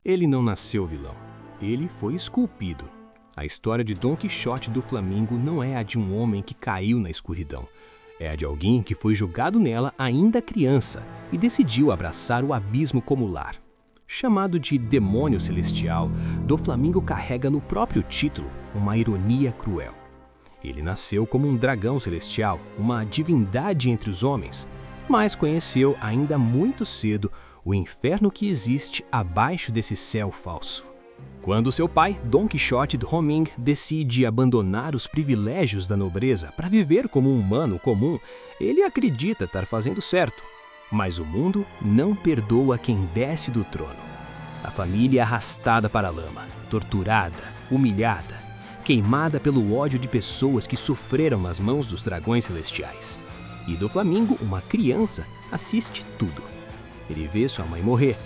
Ele não nasceu vilão. Ele foi esculpido. A história de Dom Quixote do Flamingo não é a de um homem que caiu na escuridão. É a de alguém que foi jogado nela ainda criança e decidiu abraçar o abismo como lar. Chamado de demônio celestial, do Flamingo carrega no próprio título uma ironia cruel. Ele nasceu como um dragão celestial, uma divindade entre os homens, mas conheceu ainda muito cedo o inferno que existe abaixo desse céu falso. Quando seu pai, Dom Quixote do Homing, decide abandonar os privilégios da nobreza para viver como um humano comum, ele acredita estar fazendo certo. Mas o mundo não perdoa quem desce do trono. A família é arrastada para a lama, torturada, humilhada, queimada pelo ódio de pessoas que sofreram nas mãos dos dragões celestiais. E do Flamingo, uma criança, assiste tudo. Ele vê sua mãe morrer,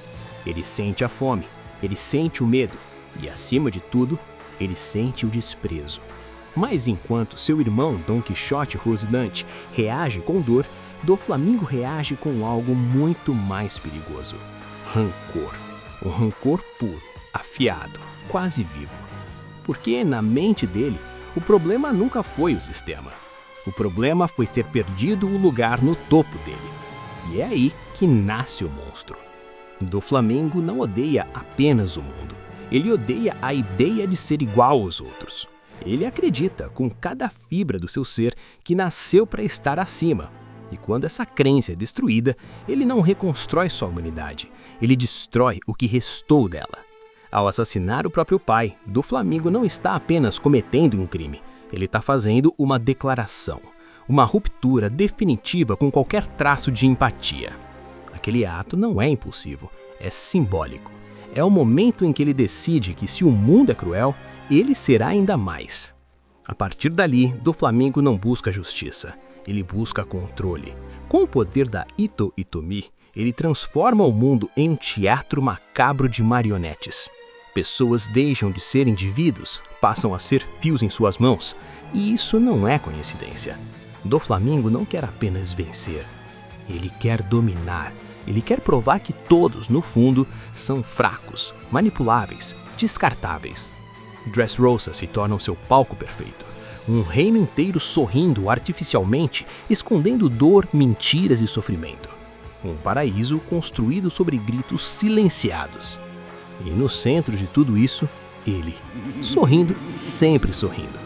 ele sente a fome, ele sente o medo e, acima de tudo, ele sente o desprezo. Mas enquanto seu irmão Dom Quixote Rocinante reage com dor, do Flamingo reage com algo muito mais perigoso: rancor. Um rancor puro, afiado, quase vivo. Porque na mente dele, o problema nunca foi o sistema. O problema foi ter perdido o lugar no topo dele. E é aí que nasce o monstro. Do Flamingo não odeia apenas o mundo. Ele odeia a ideia de ser igual aos outros. Ele acredita com cada fibra do seu ser que nasceu para estar acima. E quando essa crença é destruída, ele não reconstrói sua humanidade. Ele destrói o que restou dela. Ao assassinar o próprio pai, do Flamingo não está apenas cometendo um crime. Ele está fazendo uma declaração. Uma ruptura definitiva com qualquer traço de empatia. Aquele ato não é impulsivo, é simbólico. É o momento em que ele decide que se o mundo é cruel, ele será ainda mais. A partir dali, do Flamingo não busca justiça, ele busca controle. Com o poder da Ito Itomi, ele transforma o mundo em um teatro macabro de marionetes. Pessoas deixam de ser indivíduos, passam a ser fios em suas mãos, e isso não é coincidência. Do Flamingo não quer apenas vencer, ele quer dominar. Ele quer provar que todos, no fundo, são fracos, manipuláveis, descartáveis. Dressrosa se torna o seu palco perfeito. Um reino inteiro sorrindo artificialmente, escondendo dor, mentiras e sofrimento. Um paraíso construído sobre gritos silenciados. E no centro de tudo isso, ele, sorrindo, sempre sorrindo.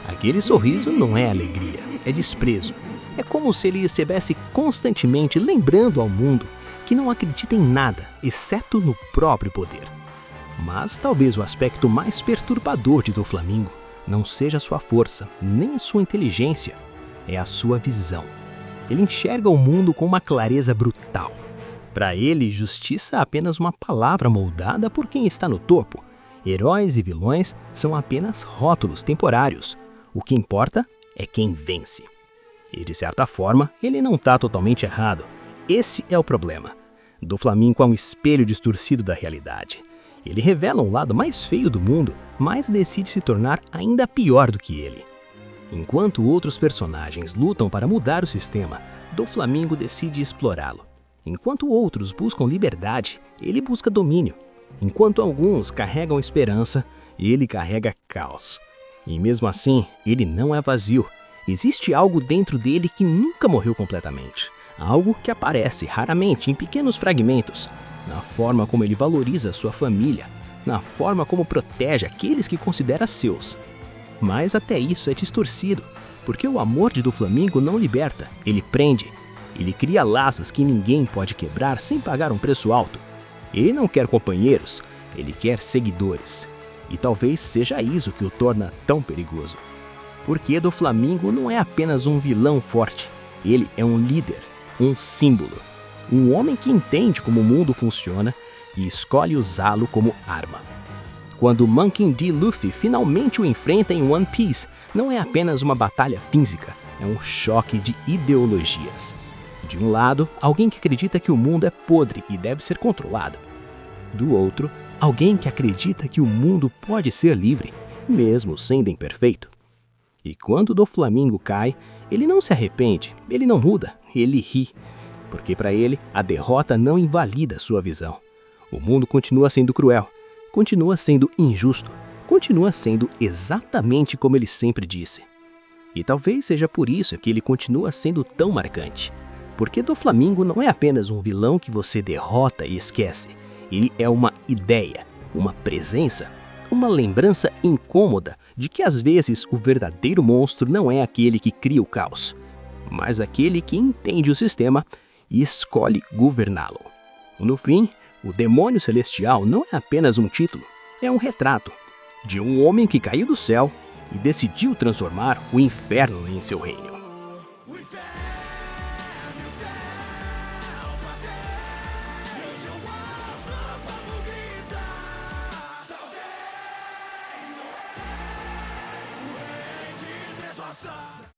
Aquele sorriso não é alegria, é desprezo. É como se ele estivesse constantemente lembrando ao mundo que não acredita em nada, exceto no próprio poder. Mas talvez o aspecto mais perturbador de do Flamingo não seja a sua força, nem a sua inteligência, é a sua visão. Ele enxerga o mundo com uma clareza brutal. Para ele, justiça é apenas uma palavra moldada por quem está no topo. Heróis e vilões são apenas rótulos temporários. O que importa é quem vence. E de certa forma, ele não está totalmente errado. Esse é o problema. Do Flamingo é um espelho distorcido da realidade. Ele revela um lado mais feio do mundo, mas decide se tornar ainda pior do que ele. Enquanto outros personagens lutam para mudar o sistema, do Flamingo decide explorá-lo. Enquanto outros buscam liberdade, ele busca domínio. Enquanto alguns carregam esperança, ele carrega caos. E mesmo assim, ele não é vazio. Existe algo dentro dele que nunca morreu completamente. Algo que aparece raramente em pequenos fragmentos, na forma como ele valoriza sua família, na forma como protege aqueles que considera seus. Mas até isso é distorcido, porque o amor de do Flamingo não liberta, ele prende. Ele cria laços que ninguém pode quebrar sem pagar um preço alto. Ele não quer companheiros, ele quer seguidores. E talvez seja isso que o torna tão perigoso. Porque do Flamingo não é apenas um vilão forte, ele é um líder, um símbolo, um homem que entende como o mundo funciona e escolhe usá-lo como arma. Quando Monkey D. Luffy finalmente o enfrenta em One Piece, não é apenas uma batalha física, é um choque de ideologias. De um lado, alguém que acredita que o mundo é podre e deve ser controlado. Do outro, alguém que acredita que o mundo pode ser livre, mesmo sendo imperfeito. E quando do Flamingo cai, ele não se arrepende, ele não muda, ele ri. Porque para ele, a derrota não invalida sua visão. O mundo continua sendo cruel, continua sendo injusto, continua sendo exatamente como ele sempre disse. E talvez seja por isso que ele continua sendo tão marcante. Porque Doflamingo não é apenas um vilão que você derrota e esquece. Ele é uma ideia, uma presença, uma lembrança incômoda de que às vezes o verdadeiro monstro não é aquele que cria o caos, mas aquele que entende o sistema e escolhe governá-lo. No fim, o demônio celestial não é apenas um título, é um retrato de um homem que caiu do céu e decidiu transformar o inferno em seu reino.